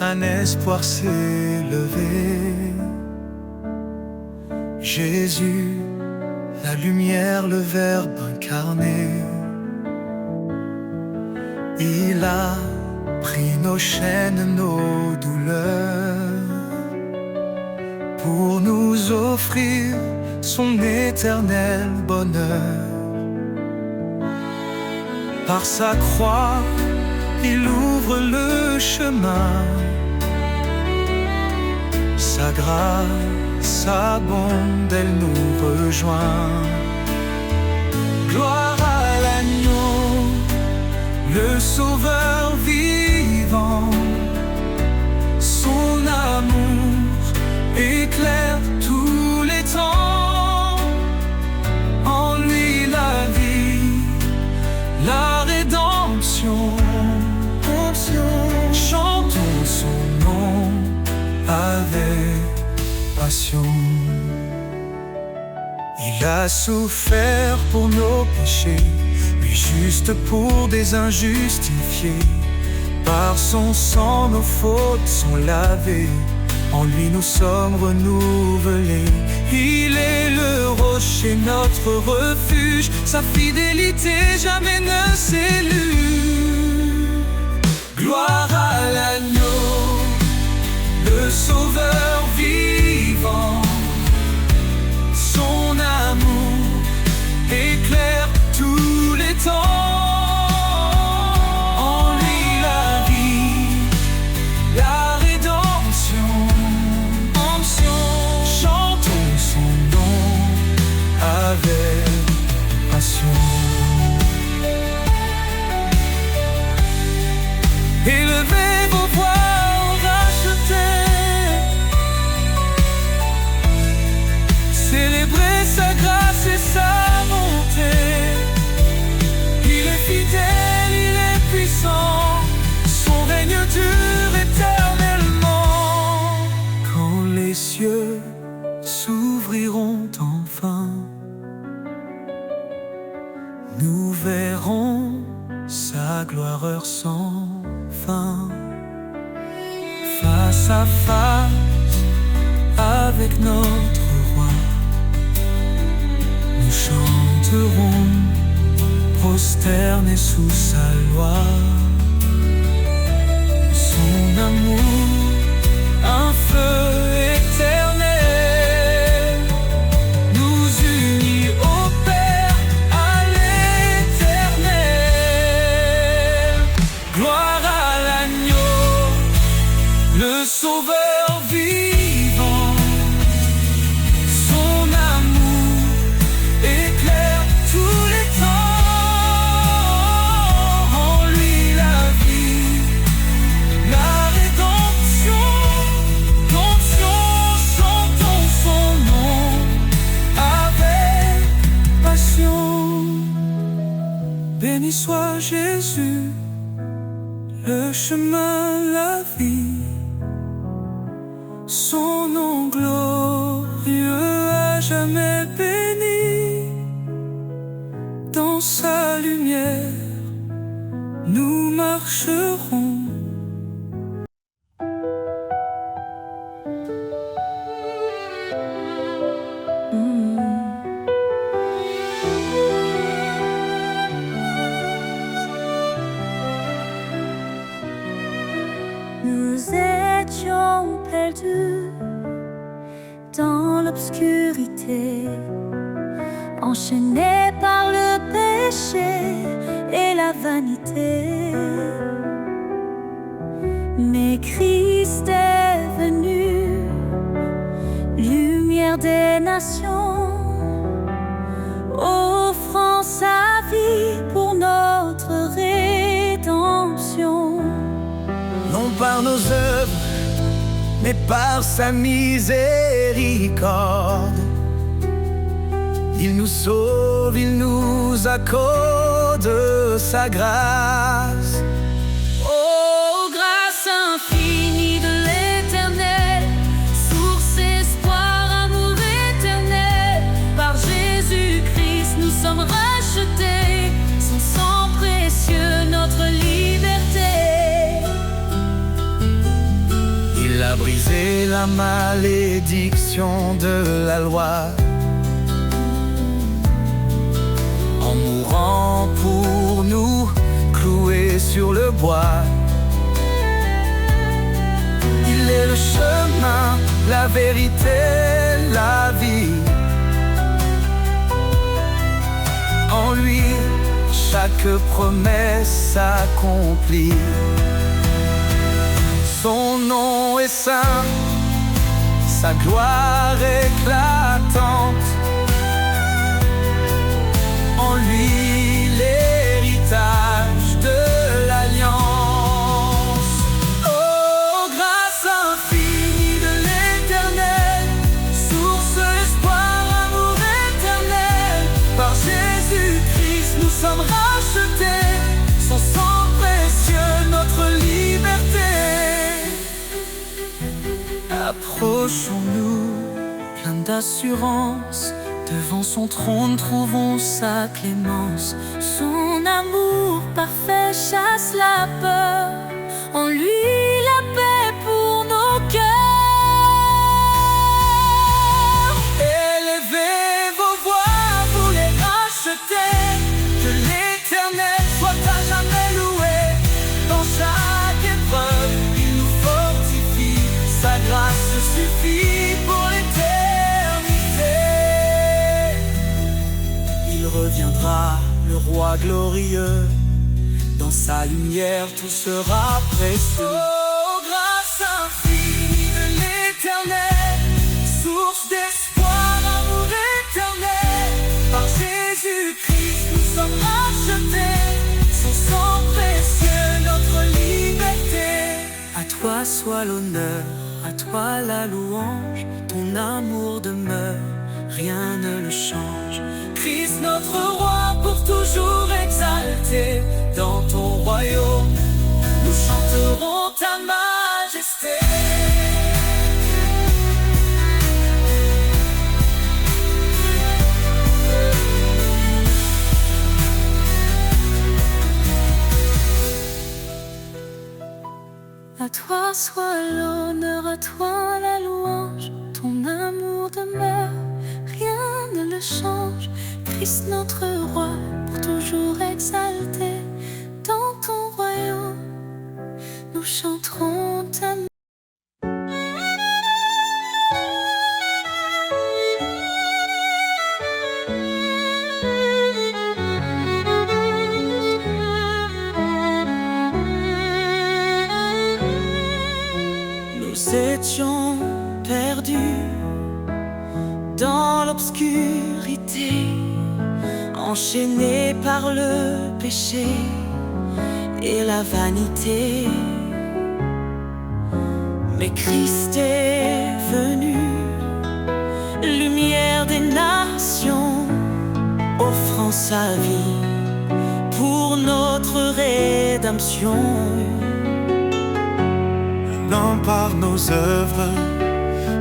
un espoir s'est levé. Jésus, la lumière, le Verbe incarné, il a pris nos chaînes, nos douleurs, pour nous offrir son éternel bonheur. Par sa croix, il ouvre le chemin. Sa grâce abonde, elle nous rejoint. Gloire à l'agneau, le Sauveur vivant. Son amour éclaire tous les temps. En lui la vie, la rédemption. Chantons son nom avec passion. Il a souffert pour nos péchés, lui juste pour des injustifiés. Par son sang nos fautes sont lavées, en lui nous sommes renouvelés. Il est le rocher, notre refuge, sa fidélité jamais ne s'élude. Gloire à l'agneau, le Sauveur vivant. Son amour éclaire tous les temps. En lui la vie, la rédemption. Chantons son nom avec passion. Élevez vos voix rachetés, célébrez sa grâce et sa bonté. Il est fidèle, il est puissant, son règne dure éternellement. Quand les cieux s'ouvriront enfin, nous verrons sa gloire heure sans fin. Face à face avec notre roi, nous chanterons prosternés sous sa loi. Son amour, un feu éternel, nous unit au Père à l'éternel. Gloire à l'agneau, le Sauveur vivant. Son amour éclaire tous les temps. En lui la vie, la rédemption. Chantons son nom avec passion. Béni soit Jésus, le chemin, la vie. Son nom glorieux à jamais béni. Dans sa lumière, nous marcherons. Nous étions perdus dans l'obscurité, enchaînés par le péché et la vanité. Mais Christ est venu, lumière des nations, offrant sa vie pour notre rédemption. Non par nos œuvres, mais par sa miséricorde. Il nous sauve, il nous accorde sa grâce. Oh, grâce infinie de l'Éternel, source, espoir, amour éternel. Par Jésus-Christ, nous sommes rachetés, son sang précieux, notre liberté. a brisé la malédiction de la loi. En mourant pour nous, cloué sur le bois. Il est le chemin, la vérité, la vie. En lui, chaque promesse s'accomplit. Son nom est saint, sa gloire éclatante. En lui, l'héritage de l'alliance. Oh, grâce infinie de l'Éternel, source, espoir, amour éternel. Par Jésus-Christ, nous sommes rachetés. Son sang précieux, notre liberté. Approchons-nous, plein d'assurance. Devant son trône, trouvons sa clémence. Son amour parfait chasse la peur. En lui la paix pour nos cœurs. Élevez vos voix, vous les rachetés. Que l'Éternel soit à jamais loué. Dans chaque épreuve, il nous fortifie. Sa grâce suffit pour l'éternité. Il reviendra, le roi glorieux. Dans sa lumière, tout sera précieux. Oh, grâce infinie de l'Éternel, source d'espoir, amour éternel. Par Jésus-Christ, nous sommes rachetés. Son sang précieux, notre liberté. À toi soit l'honneur, à toi la louange. Ton amour demeure, rien ne le change. Christ notre roi, pour toujours exalté. Dans ton royaume, nous chanterons ta majesté. À toi soit l'honneur, à toi la louange. Ton amour demeure, rien ne le change. Christ notre roi, pour toujours exalté. Dans ton royaume, nous chanterons ta majesté. Nous étions perdus dans l'obscurité, enchaînés par le péché et la vanité. Mais Christ est venu, lumière des nations, offrant sa vie pour notre rédemption. Non par nos œuvres,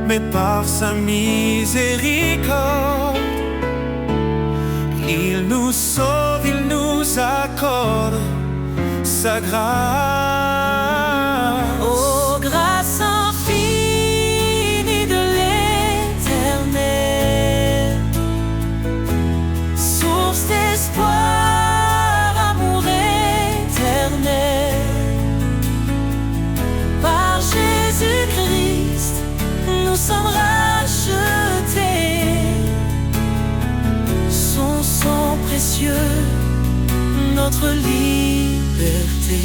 mais par sa miséricorde. Il nous sauve, il nous accorde sa grâce. Oh, grâce infinie de l'Éternel, source d'espoir, amour éternel. Par Jésus-Christ, nous sommes rachetés. Son sang précieux, notre liberté.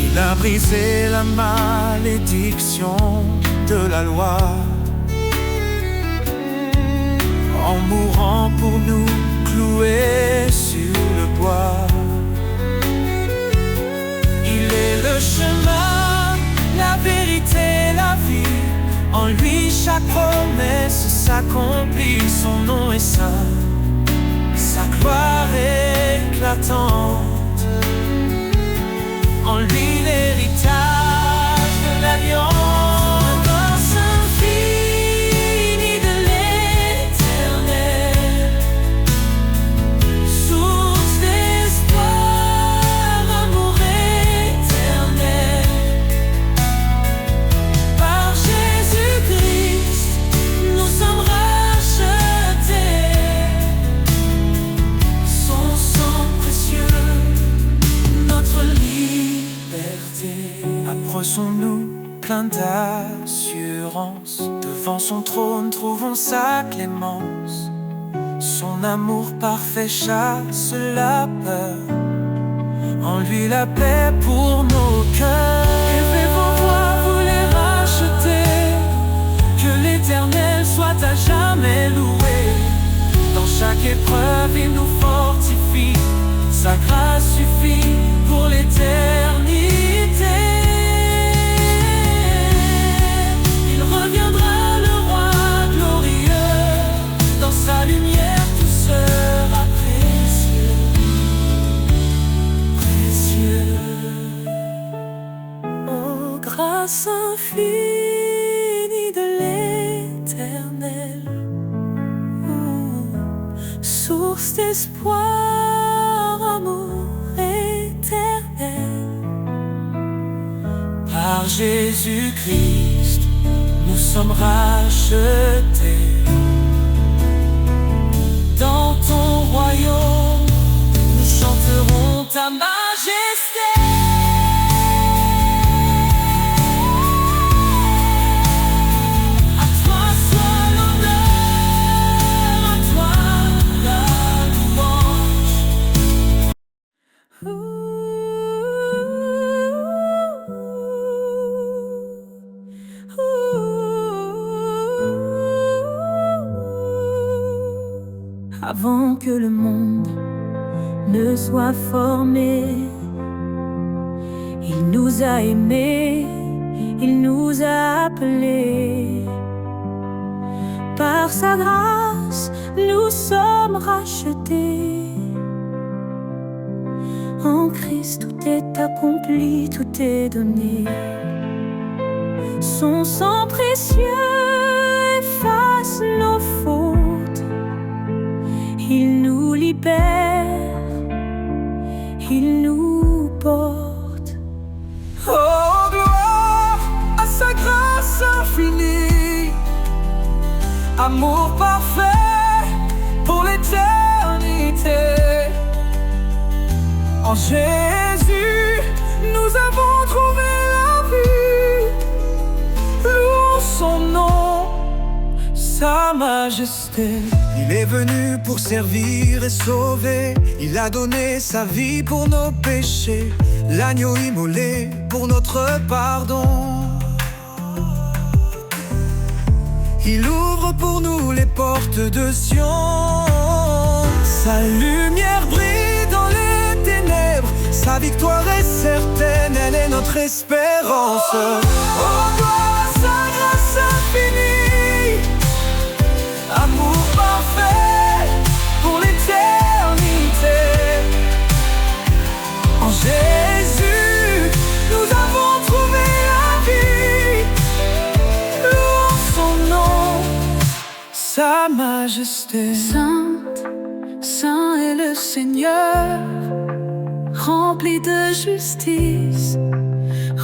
Il a brisé la malédiction de la loi. En mourant pour nous, cloué sur le bois. Il est le chemin, la vérité, la vie. En lui chaque promesse s'accomplit. Son nom est saint, sa gloire éclatante. En lui l'héritage de l'alliance. Grâce infinie de l'Éternel, source d'espoir. redressons-nous pleins d'assurance. Devant son trône, trouvons sa clémence. Son amour parfait chasse la peur. En lui la paix pour nos cœurs. Élevez vos voix, vous les rachetez. Que l'Éternel soit à jamais loué. Dans chaque épreuve, il nous fortifie. Sa grâce suffit pour l'éternité. Il reviendra, le roi glorieux. Dans sa lumière, tout sera précieux. Précieux. Oh, grâce infinie de l'Éternel, source d'espoir, amour éternel. Par Jésus-Christ, nous sommes rachetés. Dans ton royaume, nous chanterons ta majesté. À toi soit l'honneur, à toi la louange. Avant que le monde ne soit formé, il nous a aimés, il nous a appelés. Par sa grâce, nous sommes rachetés. En Christ, tout est accompli, tout est donné. Son sang précieux efface nos fautes. Il nous libère, il nous porte. Oh, gloire à sa grâce infinie. Amour parfait pour l'éternité. En Jésus, nous avons trouvé la vie. Louons son nom, sa majesté. Il est venu pour servir et sauver. Il a donné sa vie pour nos péchés. L'agneau immolé pour notre pardon. Il ouvre pour nous les portes de Sion. Sa lumière brille dans les ténèbres. Sa victoire est certaine, elle est notre espérance. Oh, gloire à sa grâce infinie. Amour parfait pour l'éternité. En Jésus, nous avons trouvé la vie. Louons son nom, sa majesté. Sainte, saint est le Seigneur, rempli de justice,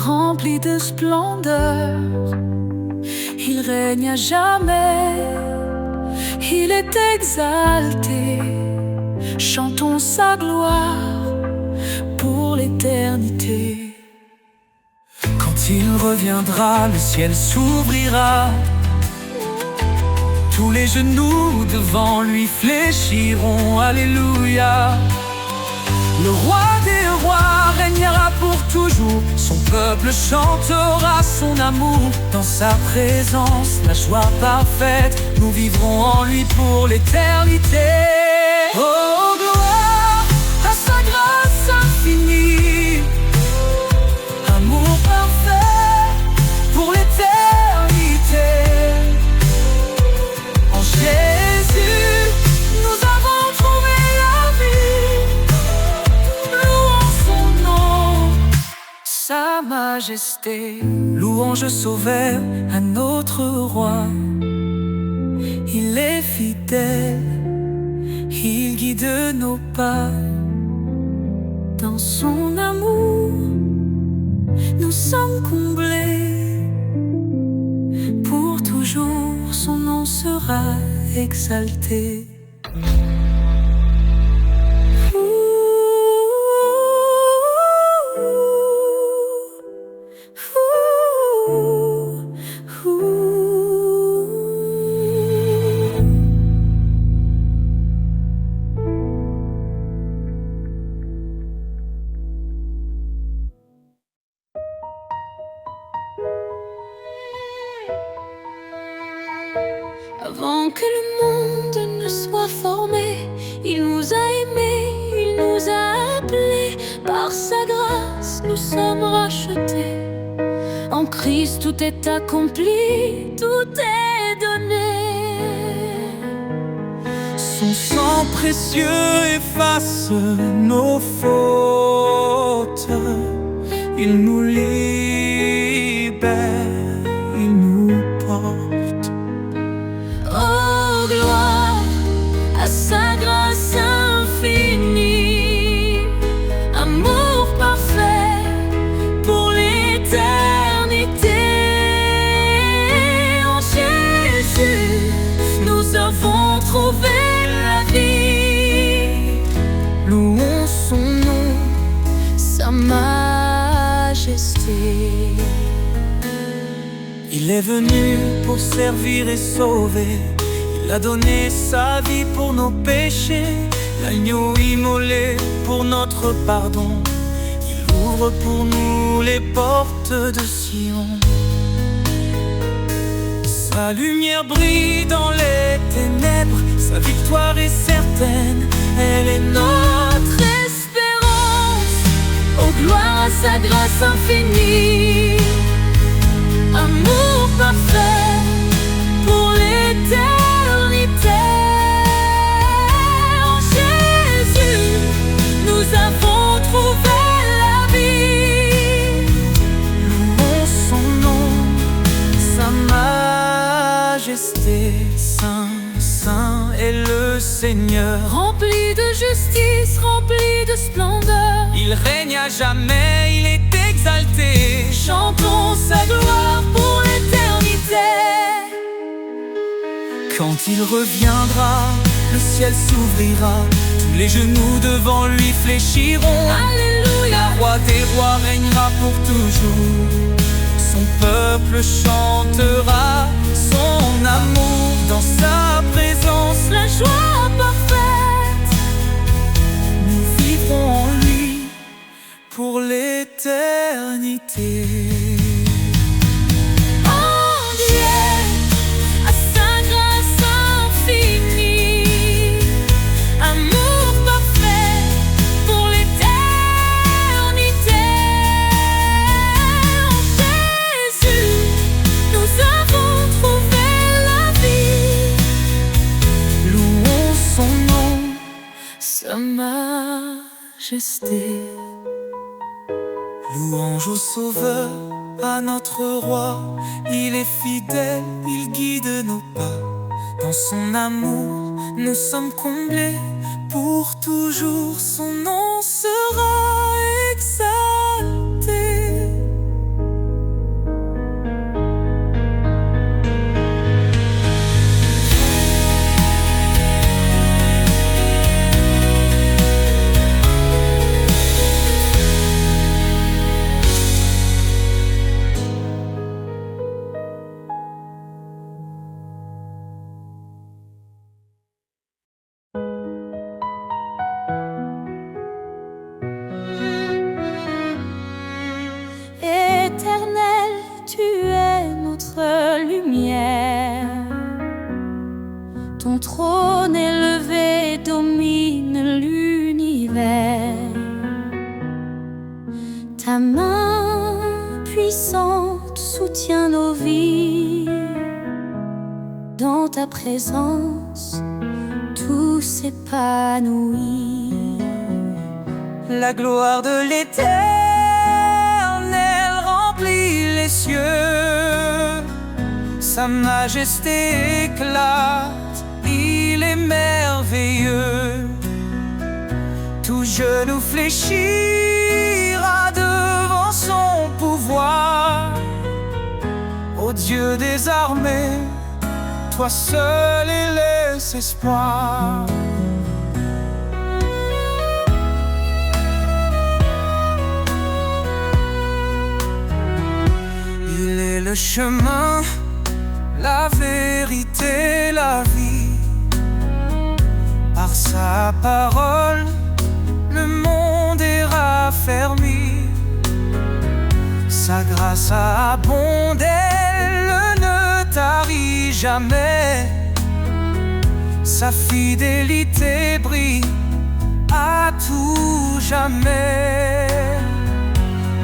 rempli de splendeur. Il règne à jamais, il est exalté. Chantons sa gloire pour l'éternité. Quand il reviendra, le ciel s'ouvrira. Tous les genoux devant lui fléchiront. Alléluia. Le roi des rois régnera pour toujours. Son peuple chantera son amour. Dans sa présence, la joie parfaite, nous vivrons en lui pour l'éternité. Oh, gloire à sa grâce infinie. Amour parfait pour l'éternité. En Jésus, nous avons trouvé la vie. Louons son nom, sa majesté. Louange sauveur à notre roi. Il est fidèle, il guide nos pas. Dans son amour, nous sommes comblés. Pour toujours, son nom sera exalté. Ouh, ouh, ouh. Par sa grâce, nous sommes rachetés. En Christ, tout est accompli, tout est donné. Son sang précieux efface nos fautes. Il nous libère, il nous porte. Oh, gloire à sa grâce infinie, amour parfait pour l'éternité. En Jésus, nous avons trouvé la vie. Louons son nom, sa majesté. il est venu pour servir et sauver. Il a donné sa vie pour nos péchés, l'agneau immolé pour notre pardon. Il ouvre pour nous les portes de Sion. Sa lumière brille dans les ténèbres, sa victoire est certaine, elle est notre Espérance, oh gloire à sa grâce infinie, amour parfait pour l'éternité. En Jésus, nous avons trouvé la vie. Louons son nom, sa majesté. Saint, saint est le Seigneur, Rempli de justice, rempli de splendeur, il règne à jamais, il est exalté. chantons sa gloire pour l'éternité. Quand il reviendra, le ciel s'ouvrira, tous les genoux devant lui fléchiront. Alléluia, Le roi des rois régnera pour toujours. Son peuple chantera son amour dans sa présence. la joie parfaite. Nous vivrons en lui pour l'éternité. Oh Dieu, à sa grâce infinie, amour parfait pour l'éternité. En Jésus, nous avons trouvé la vie. Louons son nom, Sa majesté. louange au Sauveur, à notre Roi. Il est fidèle, il guide nos pas. Dans son amour, nous sommes comblés. Pour toujours, son nom sera exalté. Éternel, tu es notre lumière. Ton trône élevé domine l'univers. Ta main puissante soutient nos vies. Dans ta présence, tout s'épanouit. La gloire de l'Éternel remplit les cieux. Sa majesté éclate, il est merveilleux. Tout genou fléchira devant son pouvoir. Ô Dieu des armées, toi seul est l'espoir. Il est le chemin, la vérité, la vie. Par sa parole, le monde est raffermi. Sa grâce abonde, elle ne tarit jamais. Sa fidélité brille à tout jamais.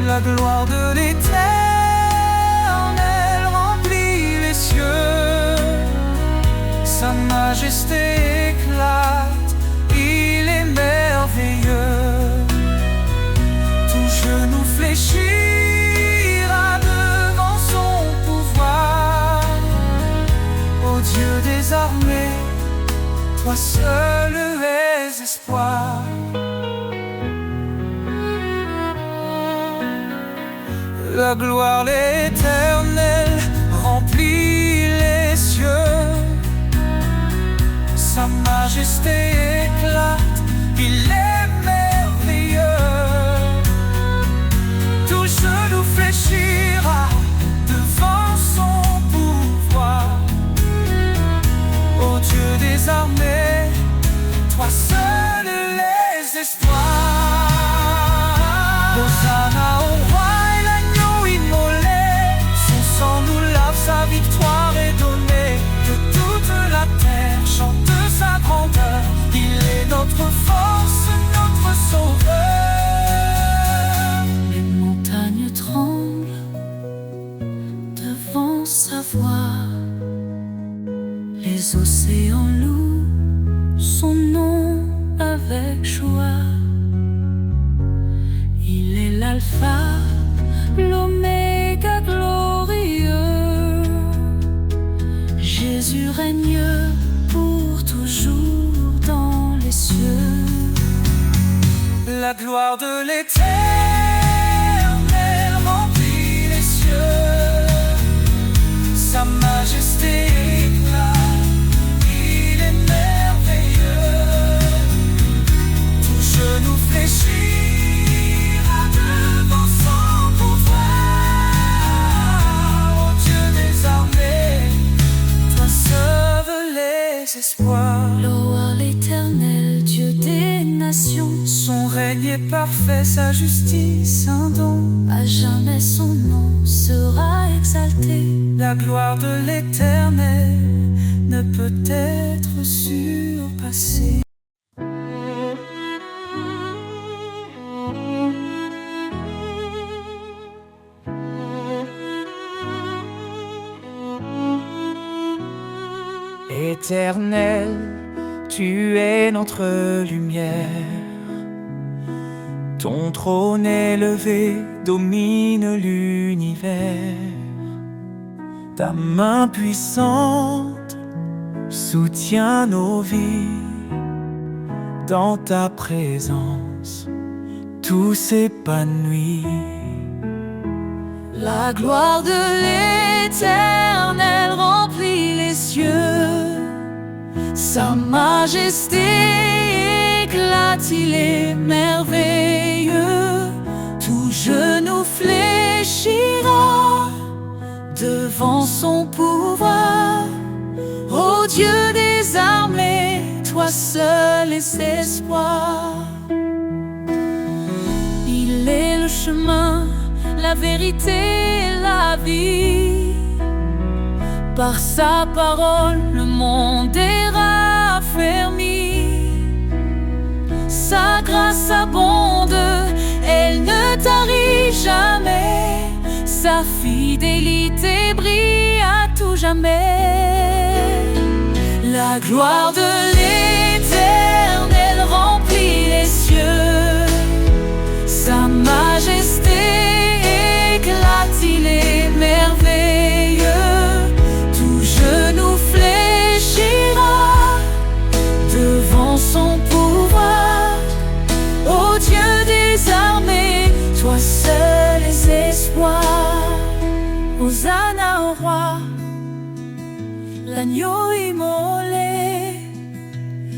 La gloire de l'Éternel remplit les cieux. Sa majesté éclate, il est merveilleux. Tout genou fléchira devant son pouvoir. Ô Dieu des armées, toi seul es espoir. La gloire l'Éternel remplit les cieux. Sa majesté éclate, il est merveilleux. Tout genou fléchira devant son pouvoir. Ô Dieu des armées, toi seul les espoirs. Hosanna au roi et l'agneau immolé. Son sang nous lave, sa victoire est donnée. Que toute la terre chante sa grandeur. Il est notre force, notre sauveur. Les montagnes tremblent devant sa voix. Les océans louent son nom avec joie. Il est l'alpha, l'oméga glorieux. Jésus règne pour toujours dans les cieux. La gloire de l'Éternel remplit les cieux. Sa majesté éclate, il est merveilleux. Tout genou fléchira devant son pouvoir. Ô Dieu des armées, toi sauve les espoirs. Louer l'Éternel, Dieu des nations. Son règne est parfait, sa justice un don. À jamais son nom sera exalté. La gloire de l'Éternel ne peut être surpassée. Éternel, tu es notre lumière. Ton trône élevé domine l'univers. Ta main puissante soutient nos vies. Dans ta présence, tout s'épanouit. La gloire de l'Éternel remplit les cieux. Sa majesté éclate, il est merveilleux. Tout genou fléchira devant son pouvoir. Ô Dieu des armées, toi seul es espoir. Il est le chemin, la vérité et la vie. Par sa parole, le monde est raffermi. Sa grâce abonde, elle ne tarit jamais. Sa fidélité brille à tout jamais. La gloire de l'Éternel remplit les cieux. Sa majesté éclate, il est merveilleux. Tout genou fléchira devant son pouvoir. Ô Dieu des armées, toi seul es espoir. Hosanna au roi, l'agneau immolé.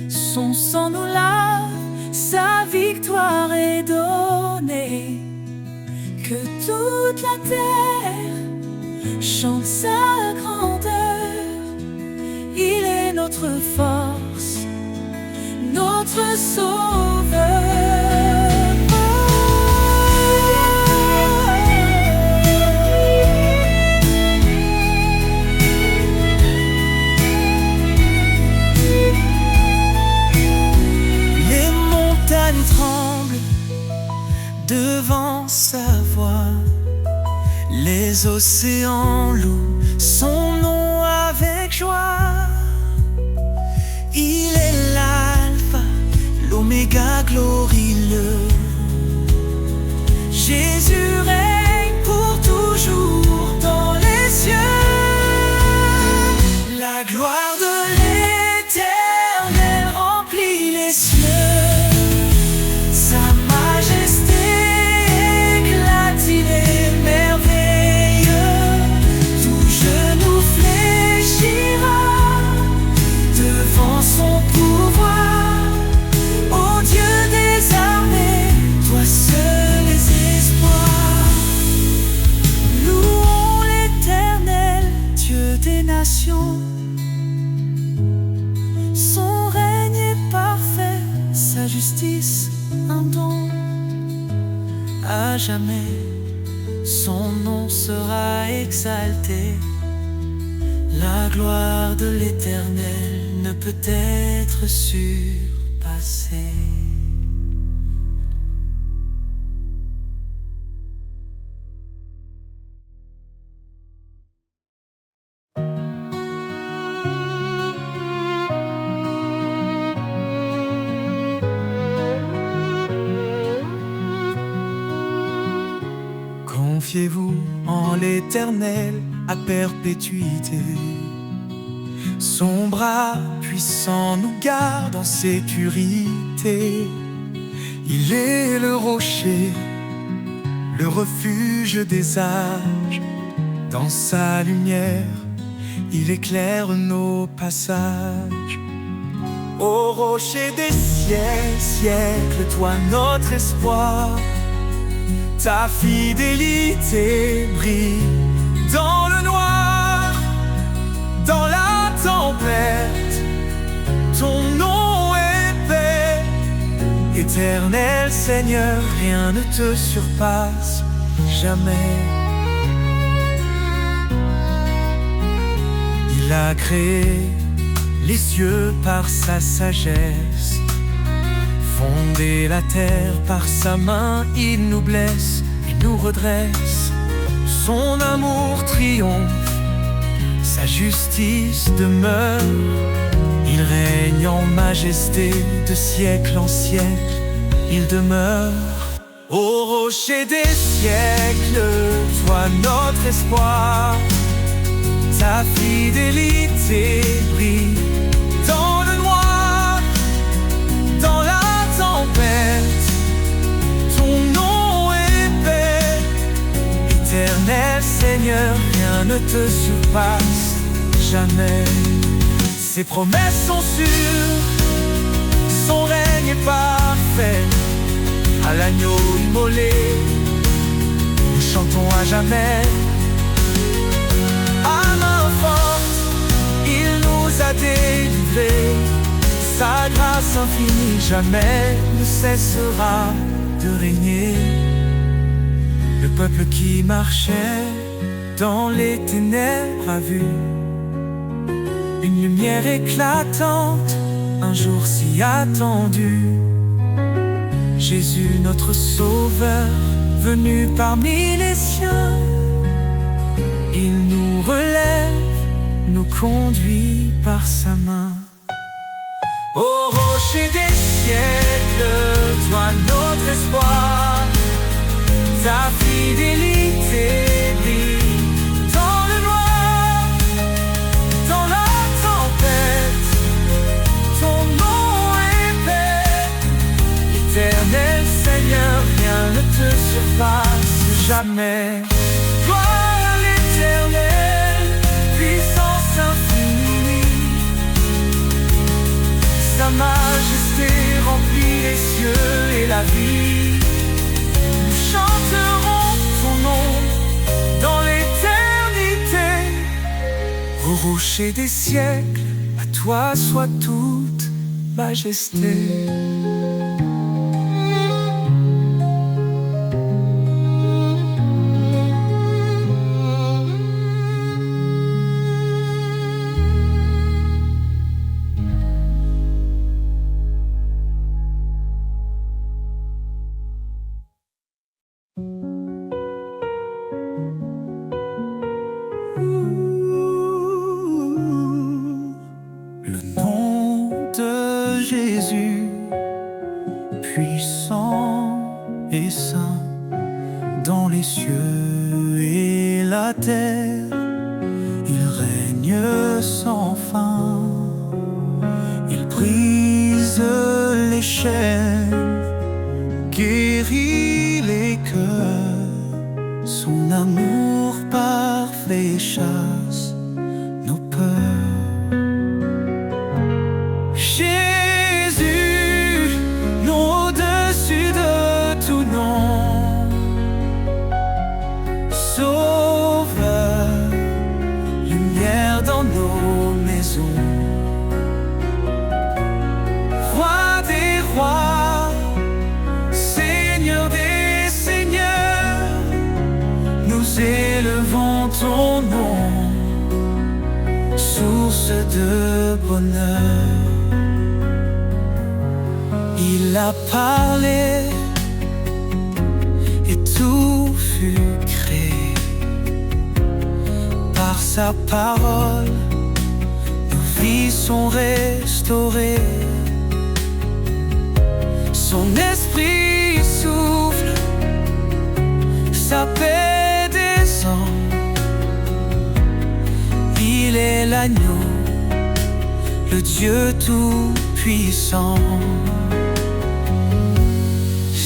Son sang nous lave, sa victoire est donnée. Que toute la terre chante sa grandeur. Il est notre force, notre sauveur. devant sa voix. Les océans louent son nom avec joie. Il est l'alpha, l'oméga glorieux. Jésus règne pour toujours dans les cieux. La gloire de l'Éternel remplit les cieux. Sa majesté éclate, il est merveilleux. Tout genou fléchira devant son pouvoir. Ô Dieu des armées, toi seul les espoirs. Louons l'Éternel, Dieu des nations. Son règne est parfait, sa justice un don. À jamais, son nom sera exalté. La gloire de l'Éternel ne peut être surpassée. Confiez-vous en l'Éternel à perpétuité. Son bras puissant nous garde en sécurité. Il est le rocher, le refuge des âges. Dans sa lumière, il éclaire nos passages. Ô rocher des siècles, toi notre espoir. Ta fidélité brille dans le noir, dans la tempête. Ton nom est paix. Éternel Seigneur, rien ne te surpasse jamais. Il a créé les cieux par sa sagesse, fondé la terre par sa main. Il nous blesse et nous redresse. Son amour triomphe, sa justice demeure. Il règne en majesté de siècle en siècle. Il demeure. Ô rocher des siècles, toi notre espoir. Ta fidélité brille dans le noir, dans la tempête. Ton nom est paix. Éternel Seigneur, rien ne te surpasse jamais. Ses promesses sont sûres, son règne est parfait. À l'agneau immolé, nous chantons à jamais. À main forte, il nous a délivrés. Sa grâce infinie jamais ne cessera de régner. Le peuple qui marchait dans les ténèbres a vu une lumière éclatante, un jour si attendu. Jésus notre sauveur, venu parmi les siens. Il nous relève, nous conduit par sa main. Ô rocher des siècles, toi notre espoir. Ta fidélité brille dans le noir, dans la tempête. Ton nom est paix. Éternel Seigneur, rien ne te surpasse jamais. Gloire à l'Éternel, puissance infinie. Sa majesté remplit les cieux et la vie. Nous chanterons ton nom dans l'éternité. Au rocher des siècles, à toi soit toute majesté. puissant et saint dans les cieux et la terre. Il règne sans fin, il brise les chaînes, guérit les cœurs. Son amour parfait chasse nos peurs. Jésus, nom au-dessus de tout nom, Sauveur, lumière dans nos maisons, Roi des rois, Seigneur des seigneurs, nous élevons ton nom, source de bonheur. Il a parlé et tout fut créé. Par sa parole, nos vies sont restaurées. Son esprit souffle, sa paix descend. Il est l'agneau, le Dieu tout-puissant.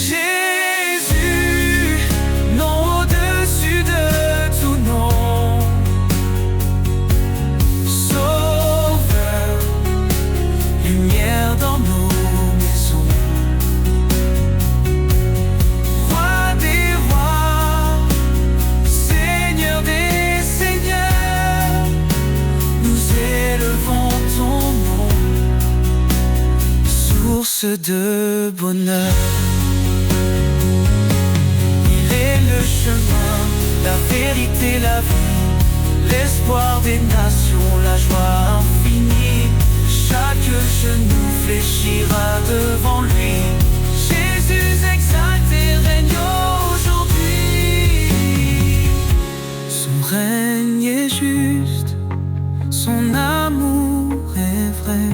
Jésus, nom au-dessus de tout nom, Sauveur, lumière dans nos maisons, Roi des rois, Seigneur des seigneurs, nous élevons ton nom, source de bonheur. Il est le chemin, la vérité, la vie, l'espoir des nations, la joie infinie. Chaque genou fléchira devant lui. Jésus exalté règne aujourd'hui. Son règne est juste, son amour est vrai.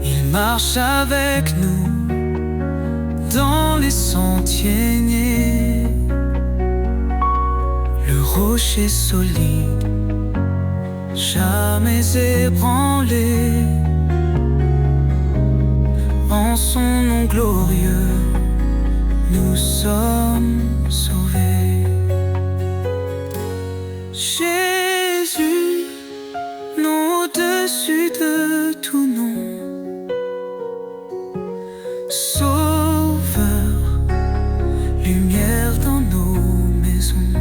Il marche avec nous dans les sentiers nés. Le rocher solide, jamais ébranlé. En son nom glorieux, nous sommes sauvés. Jésus, nom au-dessus de tout nom, Sauveur, lumière dans nos maisons,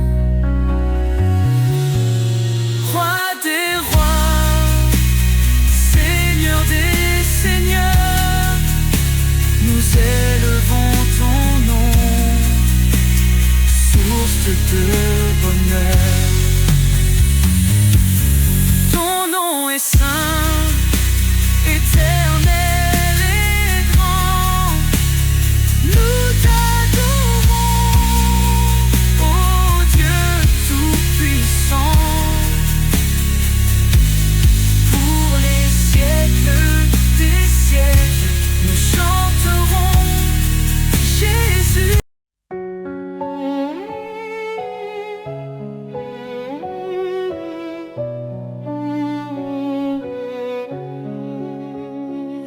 Roi des rois, Seigneur des seigneurs, nous élevons ton nom, source de bonheur. Ton nom est saint, éternel.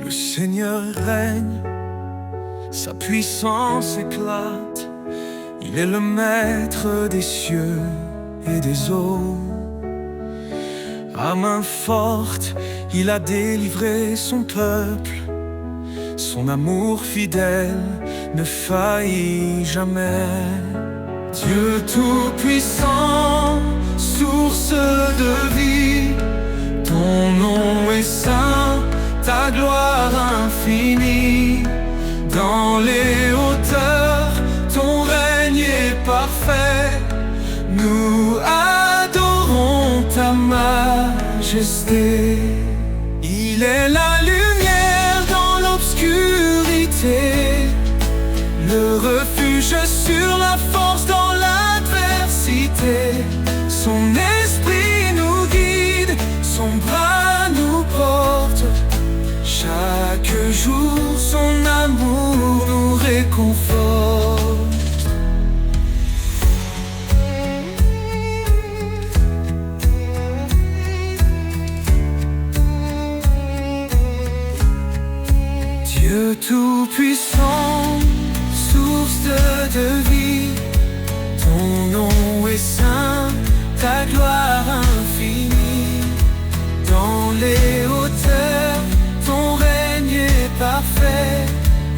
Le Seigneur règne, sa puissance éclate. Il est le maître des cieux et des eaux. À main forte, il a délivré son peuple. Son amour fidèle ne faillit jamais. Dieu tout-puissant, source de vie, ton nom est saint, ta gloire infinie. Dans les hauteurs, ton règne est parfait. Nous adorons ta majesté. Il est la lumière dans l'obscurité, le refuge sur la force dans l'adversité. Son esprit nous guide, son bras nous porte. Chaque jour son réconforte. Dieu tout-puissant, source de vie, ton nom est saint, ta gloire infinie. Dans les hauteurs, ton règne est parfait,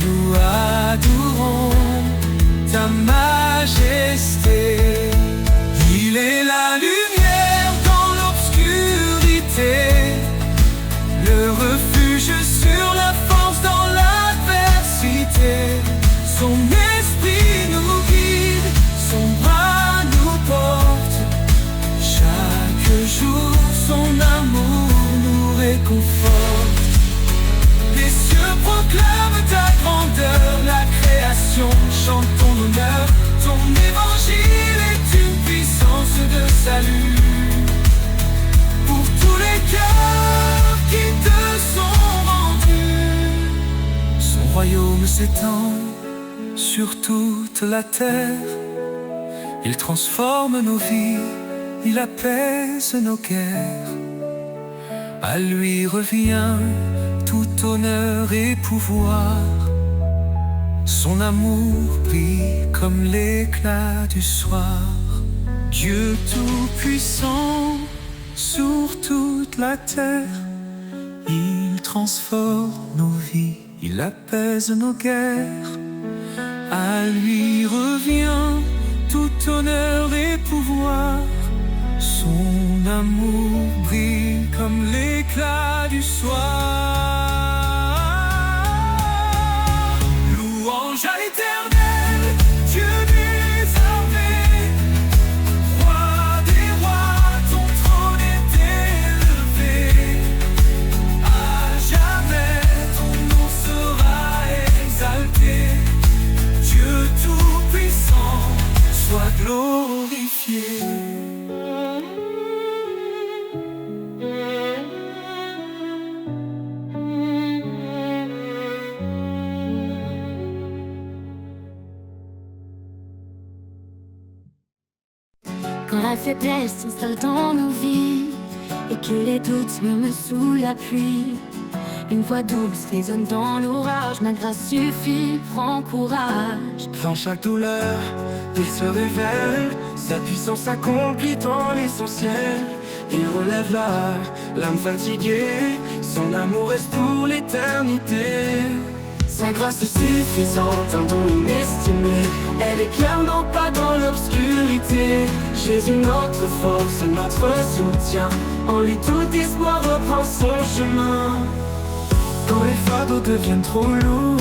nous adorons ta majesté. Il est la lumière dans l'obscurité, le refuge sur la force dans l'adversité. Son esprit nous guide, son bras nous porte. Chaque jour, son amour nous réconforte. Les cieux proclament ta grandeur, la création chante ton honneur. Ton évangile est une puissance de salut pour tous les cœurs qui te sont rendus. Son royaume s'étend sur toute la terre. Il transforme nos vies, il apaise nos guerres. À lui revient tout honneur et pouvoir. Son amour brille comme l'éclat du soir. Dieu tout-puissant sur toute la terre, il transforme nos vies, il apaise nos guerres. À lui revient tout honneur et pouvoir. Son amour brille comme l'éclat du soir. Louange à l'Éternel, Dieu des armées. Roi des rois, ton trône est élevé. À jamais ton nom sera exalté. Dieu tout-puissant, sois glorifié. Quand la faiblesse s'installe dans nos vies et que les doutes me sous la pluie, une voix douce résonne dans l'orage. Ma grâce suffit, prends courage. Dans chaque douleur, il se révèle, sa puissance accomplit dans l'essentiel. Il relève l'âme fatiguée, son amour reste pour l'éternité. Sa grâce suffisante, un don inestimé, elle éclaire non pas dans l'obscurité. Jésus notre force, notre soutien, en lui tout espoir reprend son chemin. Quand les fardeaux deviennent trop lourds,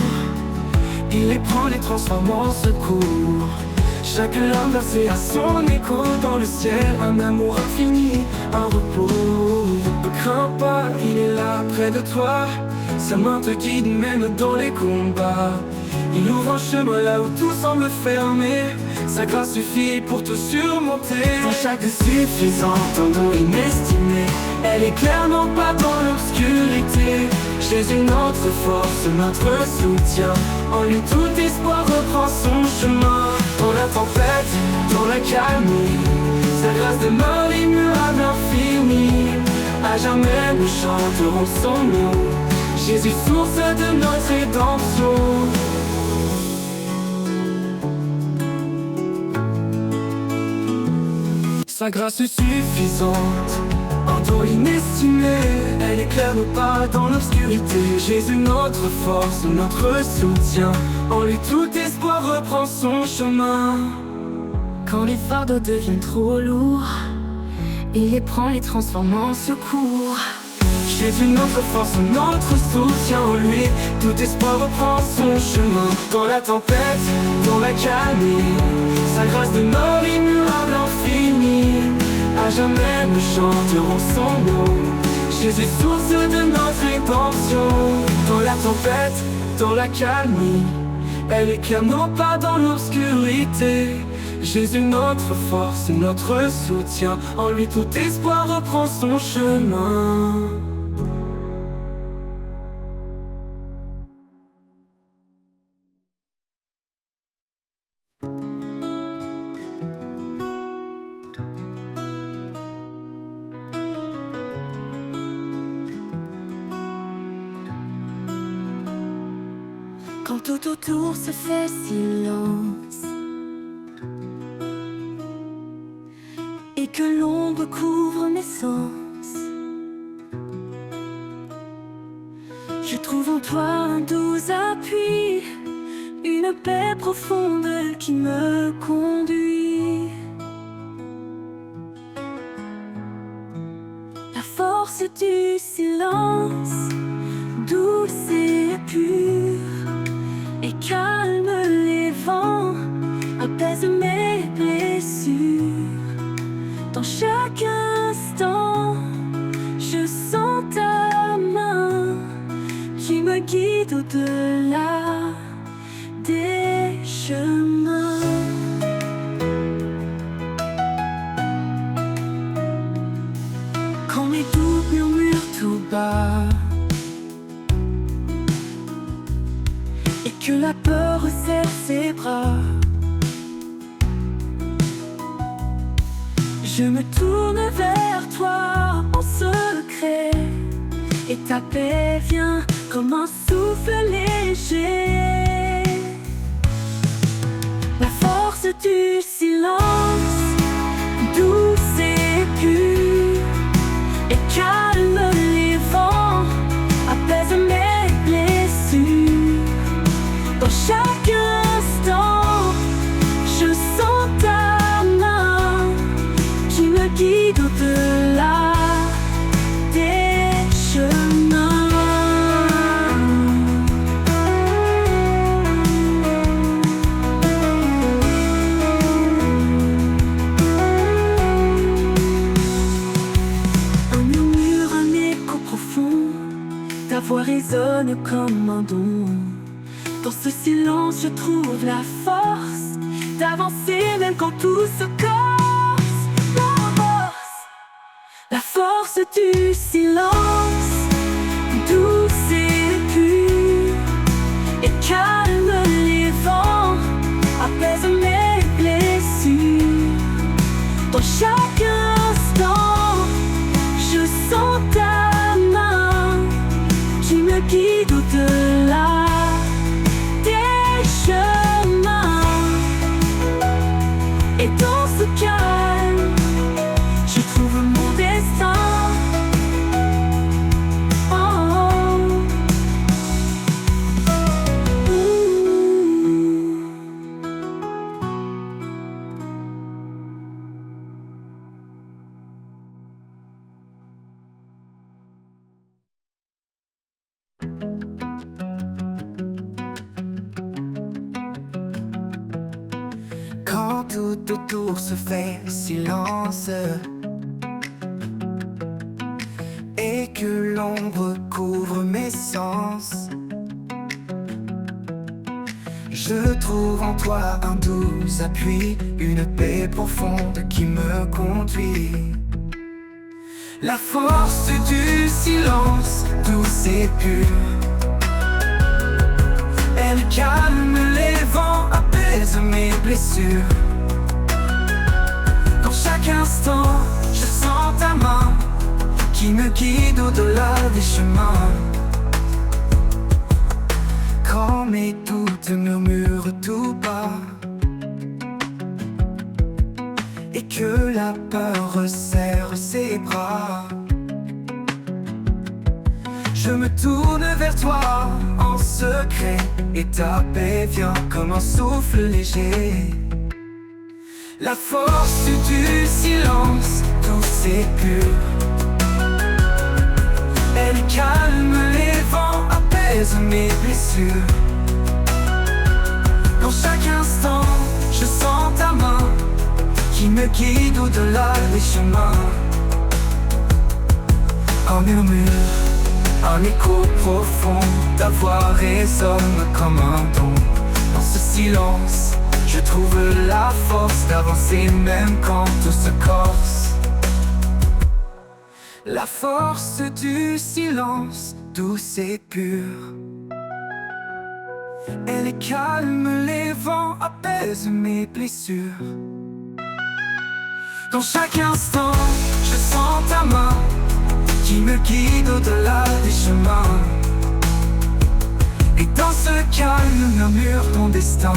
il les prend, les transforme en secours. Chaque larme versée a son écho dans le ciel, un amour infini, un repos. Ne crains pas, il est là près de toi, sa main te guide même dans les combats. Il ouvre un chemin là où tout semble fermé, sa grâce suffit pour te surmonter. Dans chaque suffisante, un don inestimé, elle éclaire non pas dans l'obscurité. Jésus notre force, notre soutien, en lui tout espoir reprend son chemin. Dans la tempête, dans la calmie, sa grâce demeure immuable, infinie. À jamais nous chanterons son nom, Jésus source de notre rédemption. Sa grâce suffisante, un don inestimé, elle éclaire nos pas dans l'obscurité. Jésus notre force, notre soutien, en lui tout espoir reprend son chemin. Quand les fardeaux deviennent trop lourds, il les prend, les transforme en secours. Jésus notre force, notre soutien, en lui tout espoir reprend son chemin. Dans la tempête, dans la calmie, sa grâce demeure immuable, infinie. À jamais nous chanterons son nom, Jésus source de notre rédemption. Dans la tempête, dans la calmie, elle éclaire non pas dans l'obscurité. Jésus notre force, notre soutien, en lui tout espoir reprend son chemin. Quand tout autour se fait silence et que l'ombre couvre mes sens, je trouve en toi un doux appui, une paix profonde qui me conduit. La force du silence, douce et pure, et calme les vents, apaise mes blessures. Dans chaque instant, je sens ta main qui me guide au-delà des chemins. Quand mes doutes murmurent tout bas et que la peur resserre ses bras, je me tourne vers toi en secret, et ta paix vient comme un souffle léger. La force du silence, douce et pure, et calme les vents, apaise mes blessures. Dans chaque instant, je sens ta main qui me guide au-delà des chemins. Un murmure, un écho profond, ta voix résonne comme un don. Dans ce silence, je trouve la force d'avancer même quand tout se corse. La force du silence, douce et pure, et calme les vents, apaise mes blessures. Dans chaque instant, je sens ta main qui me guide au-delà des chemins. Et dans ce calme, je trouve mon destin. Oh, oh. Quand tout autour se fait silence et que l'ombre couvre mes sens, je trouve en toi un doux appui, une paix profonde qui me conduit. La force du silence, douce et pure, elle calme les vents, apaise mes blessures. Dans chaque instant, je sens ta main qui me guide au-delà des chemins. Quand mes doutes murmurent tout bas et que la peur resserre ses bras, je me tourne vers toi en secret, et ta paix vient comme un souffle léger. La force du silence, douce et pure, elle calme les vents, apaise mes blessures. Dans chaque instant, je sens ta main qui me guide au-delà des chemins. Un murmure, un écho profond, ta voix résonne comme un don. Dans ce silence, je trouve la force d'avancer même quand tout se corse. La force du silence, douce et pure, elle calme les vents, apaise mes blessures. Dans chaque instant, je sens ta main qui me guide au-delà des chemins. Et dans ce calme murmure ton destin.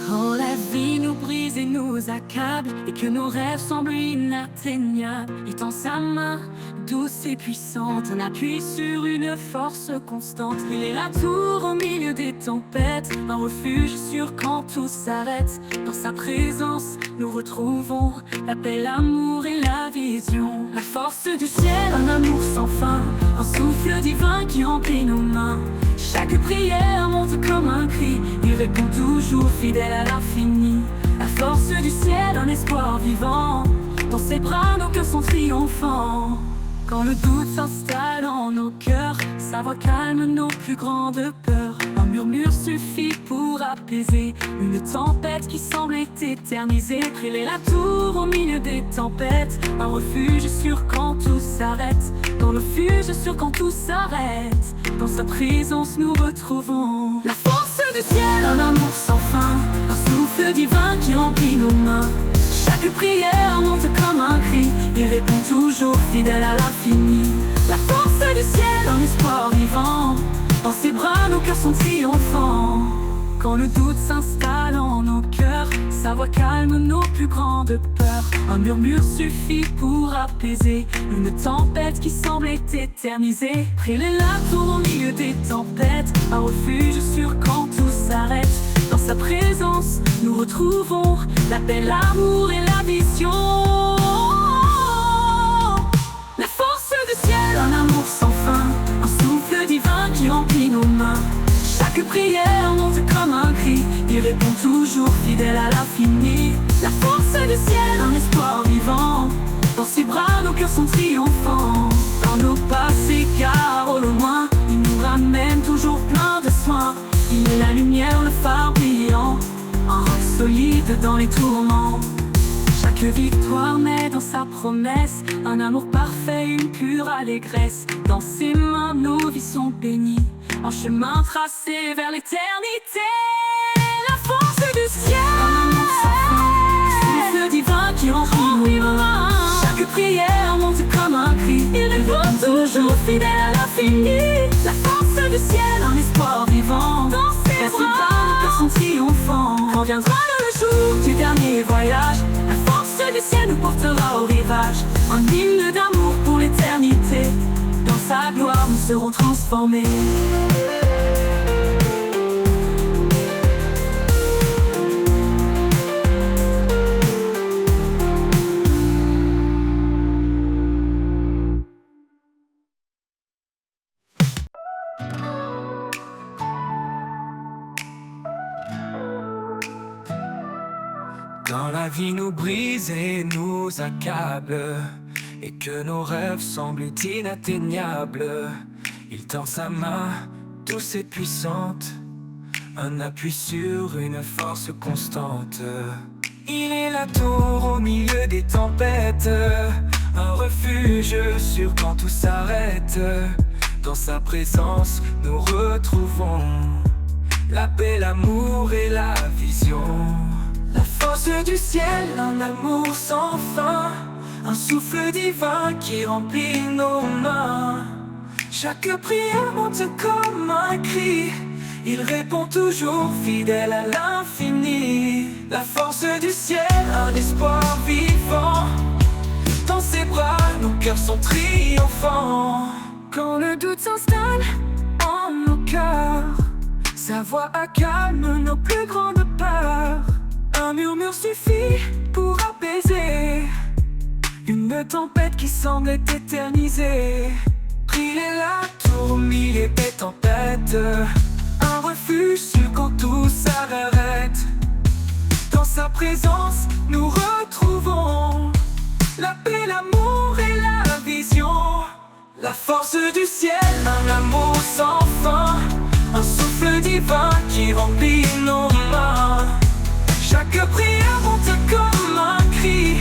Quand la vie nous brise et nous accable, et que nos rêves semblent inatteignables, il tend sa main douce et puissante, un appui sur une force constante. Il est la tour au milieu des tempêtes, un refuge sûr quand tout s'arrête. Dans sa présence, nous retrouvons la paix, l'amour et la vision. La force du ciel, un amour sans fin, un souffle divin qui remplit nos mains. Chaque prière monte comme un cri, il répond toujours fidèle à l'infini. La force du ciel, un espoir vivant, dans ses bras nos cœurs sont triomphants. Quand le doute s'installe en nos cœurs, sa voix calme nos plus grandes peurs. Un murmure suffit pour apaiser une tempête qui semblait éternisée. Elle est la tour au milieu des tempêtes, un refuge sûr quand tout s'arrête. Dans le refuge sûr quand tout s'arrête, dans sa présence nous retrouvons la force du ciel, un amour sans fin, un souffle divin qui remplit nos mains. Chaque prière monte comme un cri, il répond toujours fidèle à l'infini. La force du ciel, un espoir vivant, dans ses bras nos cœurs sont triomphants. Quand le doute s'installe en nos cœurs, sa voix calme nos plus grandes peurs. Un murmure suffit pour apaiser une tempête qui semblait éternisée. Elle est la tour au milieu des tempêtes, un refuge sûr quand tout s'arrête. Dans sa présence, nous retrouvons la paix, l'amour et la vision. La force du ciel, un amour sans fin, un souffle divin qui remplit nos mains. Chaque prière monte comme un cri, il répond toujours fidèle à l'infini. La force du ciel, un espoir vivant, dans ses bras nos cœurs sont triomphants. Dans nos pas s'égarent au loin, il nous ramène toujours plein de soins. Il est la lumière, le phare brillant, un roc solide dans les tourments. Chaque victoire naît dans sa promesse, un amour parfait, une pure allégresse. Dans ses mains nos vies sont bénies, un chemin tracé vers l'éternité. La force du ciel, un amour sans fin, souffle divin qui remplit nos mains. Chaque prière monte comme un cri, il répond toujours fidèle à l'infini. La force du ciel, un espoir vivant, dans ses bras nos cœurs sont triomphants. Quand viendra le jour du dernier voyage, la force du ciel nous portera au rivage. Un hymne d'amour pour l'éternité, dans sa gloire nous serons transformés. Quand la vie nous brise et nous accable, et que nos rêves semblent inatteignables, il tend sa main douce et puissante, un appui sur une force constante. Il est la tour au milieu des tempêtes, un refuge sûr quand tout s'arrête. Dans sa présence nous retrouvons la paix, l'amour et la vision. La force du ciel, un amour sans fin, un souffle divin qui remplit nos mains. Chaque prière monte comme un cri, il répond toujours fidèle à l'infini. La force du ciel, un espoir vivant, dans ses bras nos cœurs sont triomphants. Quand le doute s'installe en nos cœurs, sa voix accalme nos plus grandes peurs. Un murmure suffit pour apaiser une tempête qui semble éternisée. Il est la tour au milieu des tempêtes, un refuge sûr quand tout s'arrête. Dans sa présence nous retrouvons la paix, l'amour et la vision. La force du ciel, un amour sans fin, un souffle divin qui remplit nos mains. Chaque prière monte comme un cri.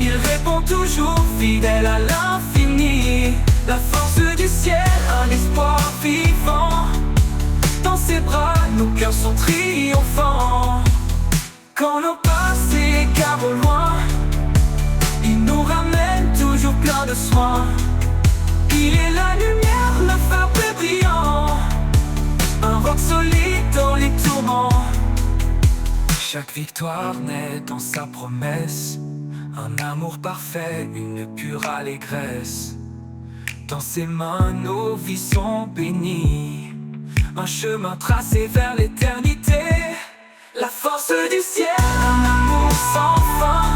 Il répond toujours fidèle à l'infini. La force du ciel, un espoir vivant. Dans ses bras, nos cœurs sont triomphants. Quand nos pas s'égarent au loin, il nous ramène toujours plein de soin. Il est la lumière, le phare brillant, un roc solide dans les tourments. Chaque victoire naît dans sa promesse, un amour parfait, une pure allégresse. Dans ses mains nos vies sont bénies, un chemin tracé vers l'éternité. La force du ciel, un amour sans fin,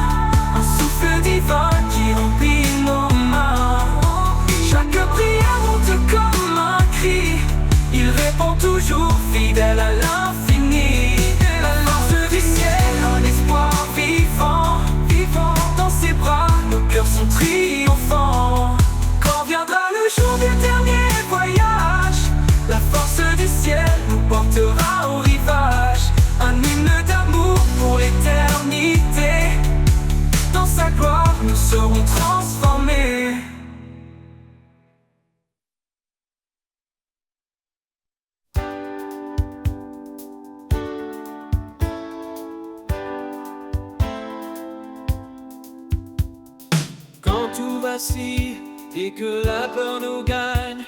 un souffle divin qui remplit nos mains. Chaque prière monte comme un cri. Il répond toujours fidèle à l'infini. La force du ciel, un espoir vivant. Dans ses bras, nos cœurs sont triomphants. Quand viendra le jour du dernier voyage, la force du ciel nous portera au rivage. Un hymne d'amour pour l'éternité. Dans sa gloire, nous serons transformés. Quand tout vacille et que la peur nous gagne,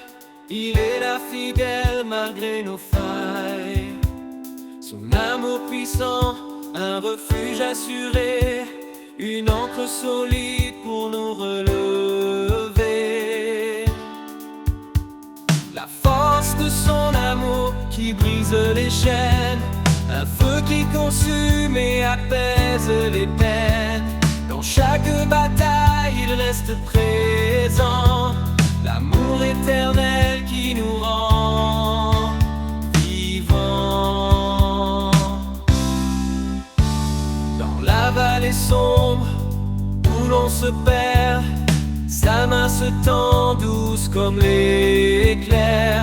il est là fidèle malgré nos failles. Son amour puissant, un refuge assuré, une ancre solide pour nous relever. La force de son amour qui brise les chaînes, un feu qui consume et apaise les peines. Dans chaque bataille, il reste présent, l'amour éternel qui nous rend vivants. Dans la vallée sombre où l'on se perd, sa main se tend douce comme l'éclair.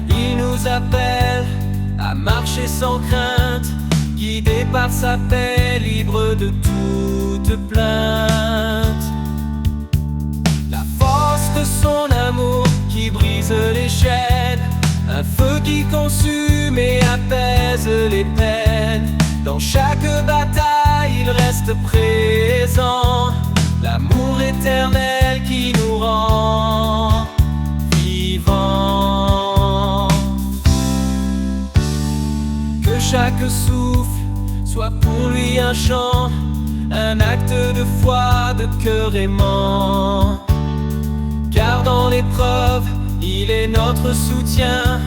Il nous appelle à marcher sans crainte, guidé par sa paix, libre de toute plainte. La force de son amour qui brise les chaînes, un feu qui consume et apaise les peines. Dans chaque bataille, il reste présent, l'amour éternel qui nous rend vivants. Que chaque souffle soit pour lui un chant, un acte de foi, de cœur aimant. Car dans l'épreuve, il est notre soutien,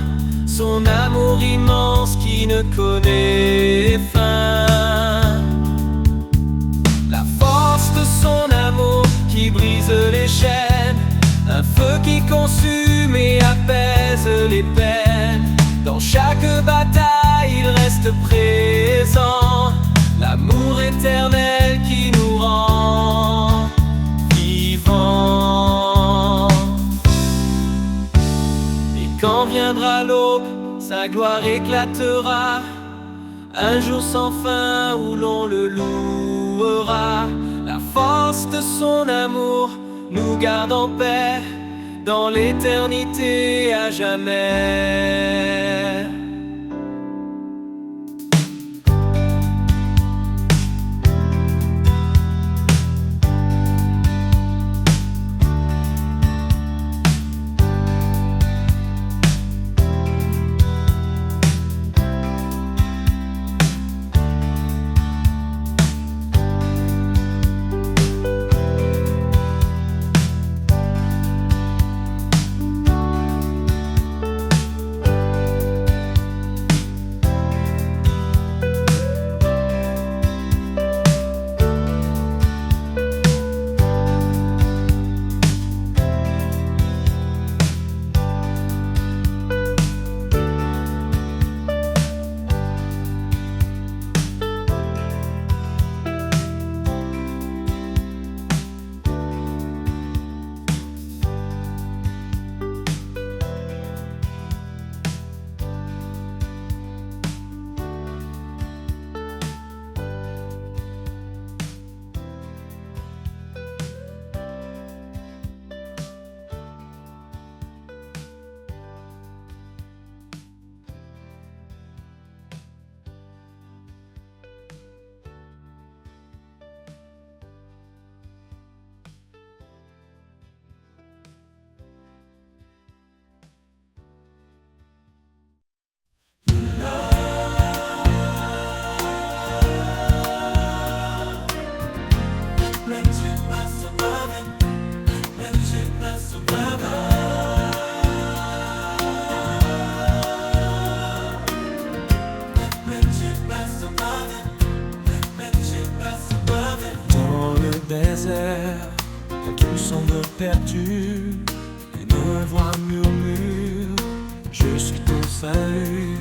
son amour immense qui ne connaît fin. La force de son amour qui brise les chaînes, un feu qui consume et apaise les peines. Dans chaque bataille, il reste présent, l'amour éternel qui nous rend vivants. Et quand viendra l'aube, sa gloire éclatera, un jour sans fin où l'on le louera. La force de son amour nous garde en paix, dans l'éternité à jamais. désert, quelqu'un semble perdu, une voix murmure, je suis ton salut.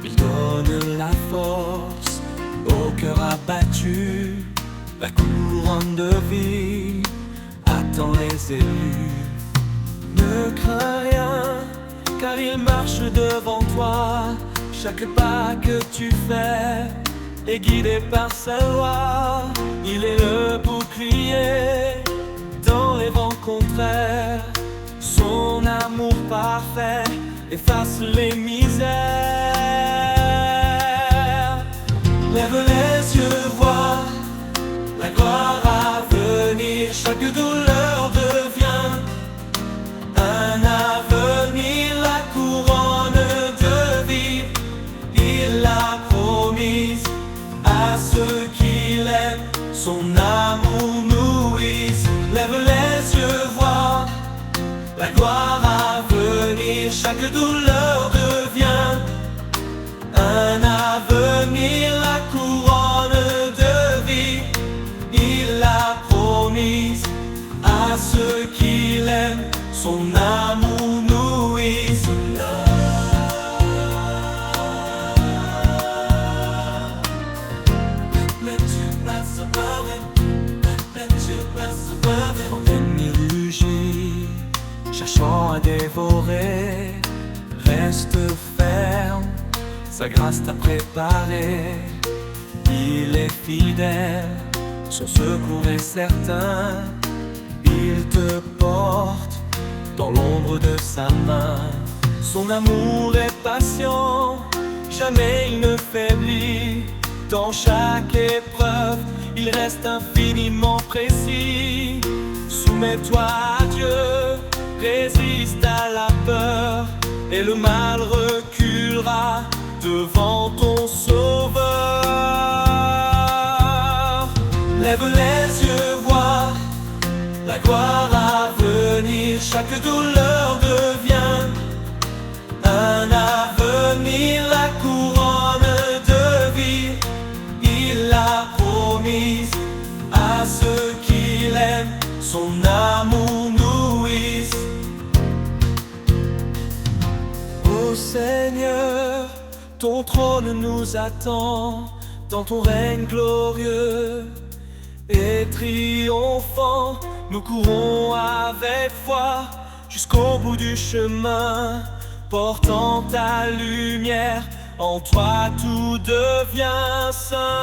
Il donne la force au cœur abattu, la couronne de vie attend les élus. Ne crains rien, car il marche devant toi. Chaque pas que tu fais est guidé par sa loi. Il est le bouclier dans les vents contraires. Son amour parfait efface les misères. Lève les yeux, vois la gloire à venir. Chaque douleur devient un avenir. La couronne de vie, il l'a promise à ceux qui l'aiment. Son amour nourrit. Lève les yeux, vois la gloire à venir. Chaque douleur devient un avenir. La couronne de vie, il l'a promise à ceux qui l'aiment. Son amour nourrit. L'ennemi rugit, cherchant à dévorer. Reste ferme, sa grâce t'a préparé. Il est fidèle, son secours est certain. Il te porte dans l'ombre de sa main. Son amour est patient, jamais il ne faiblit. Dans chaque épreuve, il reste infiniment précis. Soumets-toi à Dieu, résiste à la peur, et le mal reculera devant ton sauveur. Lève les yeux, vois la gloire à venir. Chaque douleur devient un avenir. La couronne de vie, il l'a promise à ceux qui l'aiment. Son amour nourrit. Ô Seigneur, ton trône nous attend dans ton règne glorieux et triomphant. Nous courons avec foi jusqu'au bout du chemin, portant ta lumière. En toi tout devient saint.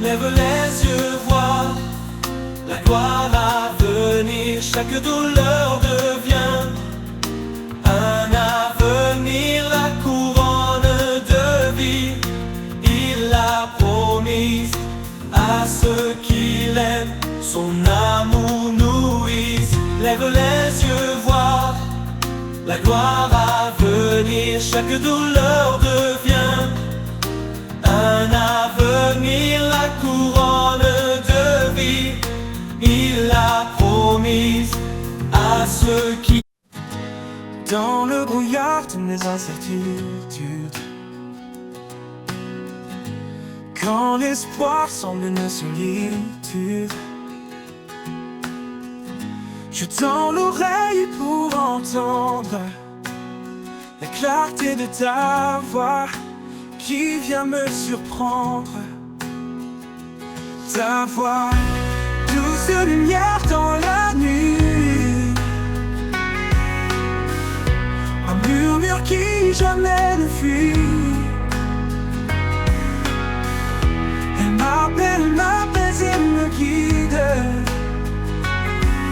Lève les yeux, vois la gloire à venir. Chaque douleur devient un avenir. La couronne de vie, il l'a promise à ceux qui l'aiment. Son amour nourrit. Lève les yeux, vois la gloire à venir. Chaque douleur devient un avenir. La couronne de vie, il l'a promise à ceux qui... Dans le brouillard de mes incertitudes, quand l'espoir semble une solitude, je tends l'oreille pour entendre la clarté de ta voix qui vient me surprendre. Ta voix, douce lumière dans la nuit, un murmure qui jamais ne fuit. Elle m'appelle et me guide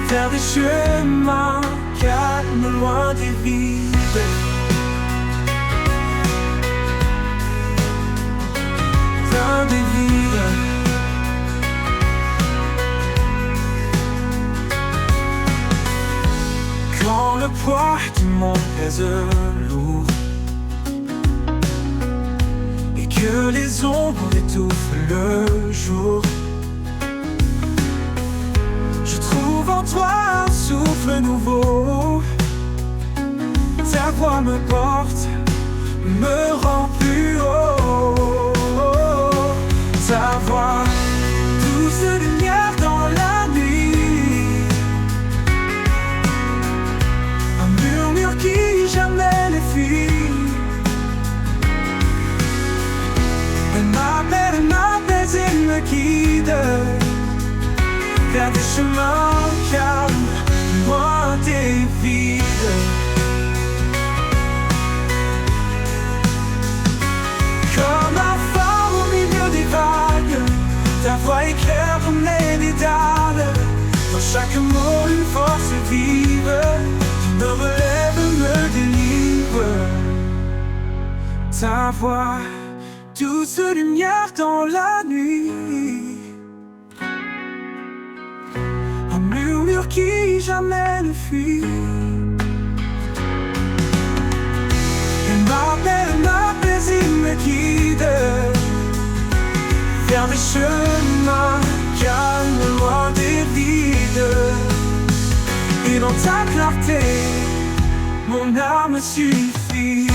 vers des chemins calmes, loin des vides. Loin des vides. Quand le poids du monde pèse lourd et que les ombres étouffent le jour, je trouve en toi un souffle nouveau. Ta voix me porte, me rend plus haut. vers des chemins calmes, loin des vides. Comme un phare au milieu des vagues, ta voix éclaire comme les dédales. Dans chaque mot une force vive, qui me relève, me délivre. Ta voix, douce lumière dans la nuit, un murmure qui jamais ne fuit. Elle m'appelle, m'apaise, il me guide vers des chemins calmes, loin des vides. Et dans ta clarté, mon âme suffit.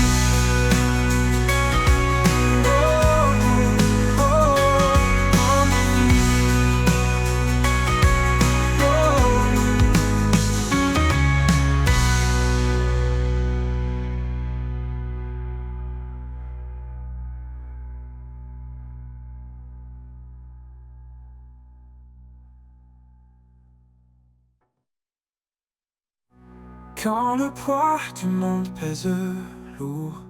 Quand le poids du monde pèse lourd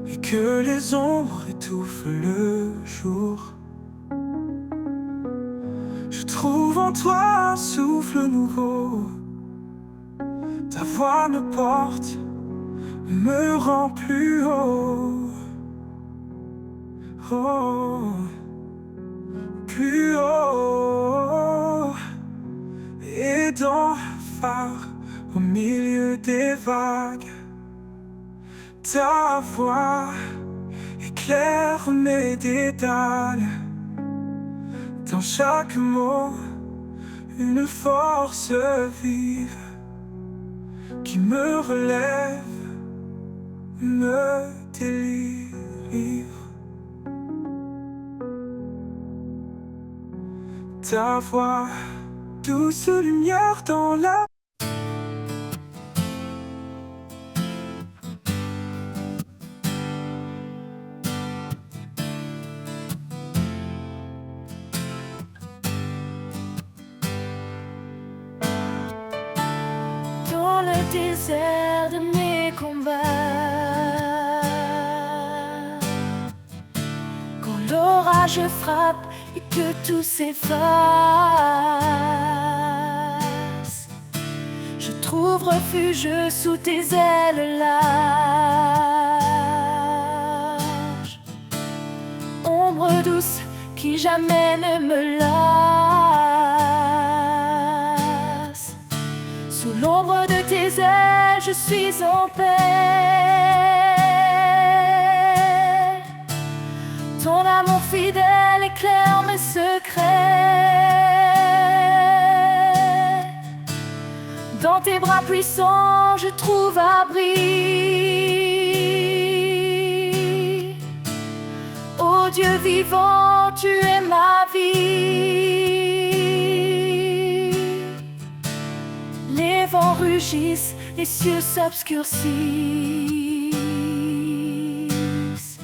et que les ombres étouffent le jour, je trouve en toi un souffle nouveau. Ta voix me porte, me rend plus haut, oh, plus haut. Et dans le phare, au milieu des vagues, ta voix éclaire mes dédales. Dans chaque mot, une force vive qui me relève, me délivre. Ta voix, douce lumière dans la dans le désert de mes combats. Quand l'orage frappe et que tout s'efface, je trouve refuge sous tes ailes larges. Ombre douce qui jamais ne me lasse. Sous l'ombre de tes ailes, je suis en paix. Ton amour fidèle éclaire mes secrets. Dans tes bras puissants, je trouve abri. Ô Dieu vivant, tu es ma vie. Les vents rugissent, les cieux s'obscurcissent,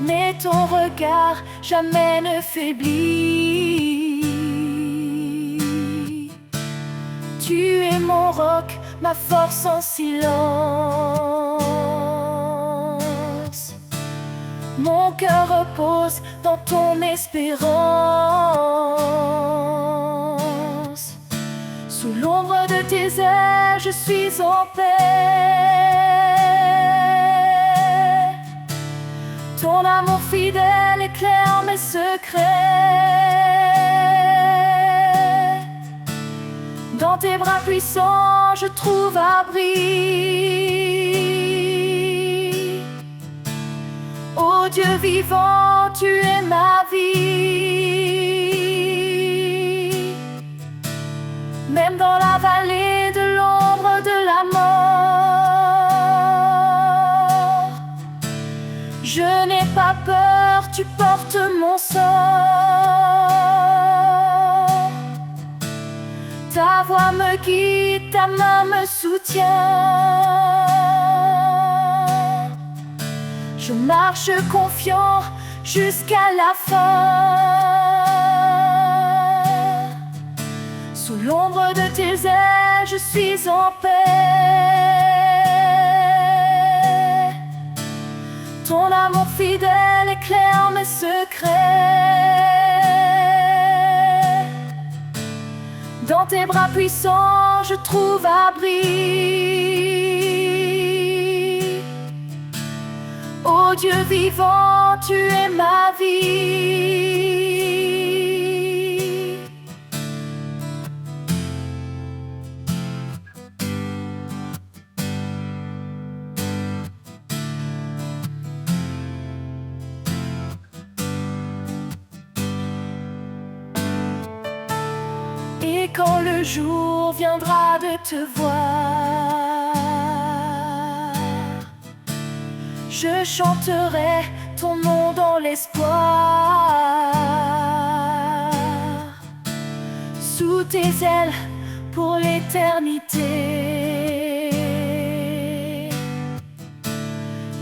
mais ton regard jamais ne faiblit. Tu es mon roc, ma force en silence. Mon cœur repose dans ton espérance. Sous l'ombre de tes ailes, je suis en paix. Ton amour fidèle éclaire mes secrets. Dans tes bras puissants, je trouve abri. Ô Dieu vivant, tu es ma vie. Même dans la vallée de l'ombre de la mort, je n'ai pas peur, tu portes mon sort. Ta voix me guide, ta main me soutient. Je marche confiant jusqu'à la fin. Sous l'ombre de tes ailes, je suis en paix. Ton amour fidèle éclaire mes secrets. Dans tes bras puissants, je trouve abri. Ô Dieu vivant, tu es ma vie. Et quand le jour viendra de te voir, je chanterai ton nom dans l'espoir. Sous tes ailes pour l'éternité,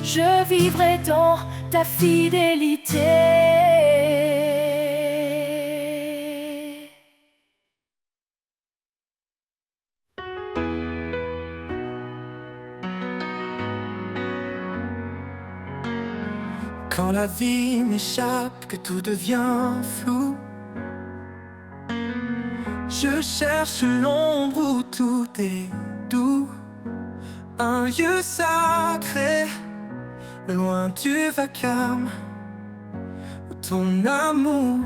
je vivrai dans ta fidélité. Quand la vie m'échappe, que tout devient flou, je cherche l'ombre où tout est doux. Un lieu sacré, loin du vacarme, où ton amour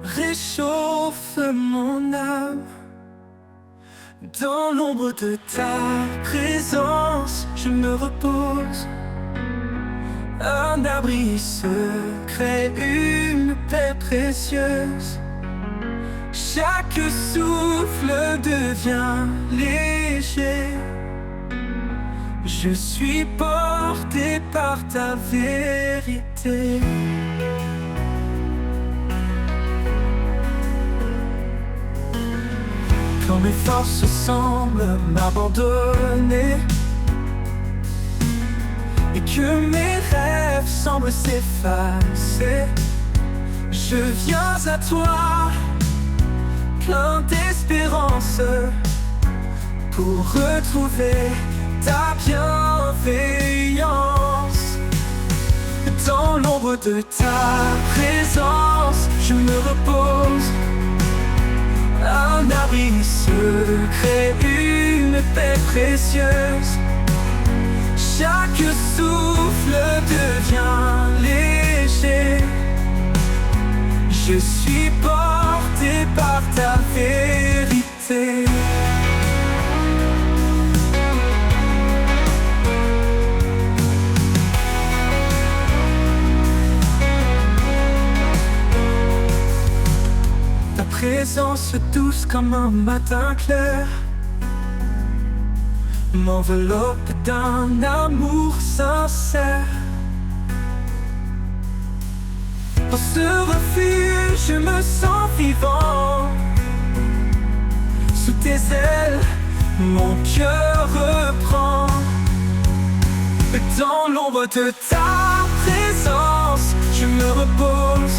réchauffe mon âme. Dans l'ombre de ta présence, je me repose. Un abri secret, une paix précieuse. Chaque souffle devient léger. Je suis porté par ta vérité. Quand mes forces semblent m'abandonner et que mes rêves semblent s'effacer, je viens à toi, plein d'espérance, pour retrouver ta bienveillance. Dans l'ombre de ta présence, je me repose. Un abri secret, une paix précieuse. Chaque souffle devient léger. Je suis porté par ta vérité. Ta présence douce comme un matin clair m'enveloppe d'un amour sincère. Dans ce refuge, je me sens vivant. Sous tes ailes, mon cœur reprend. Dans l'ombre de ta présence, je me repose.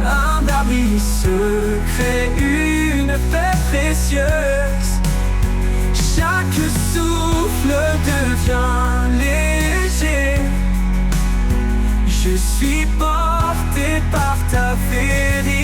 Un abri secret, une paix précieuse. Chaque souffle devient léger. Je suis porté par ta vérité.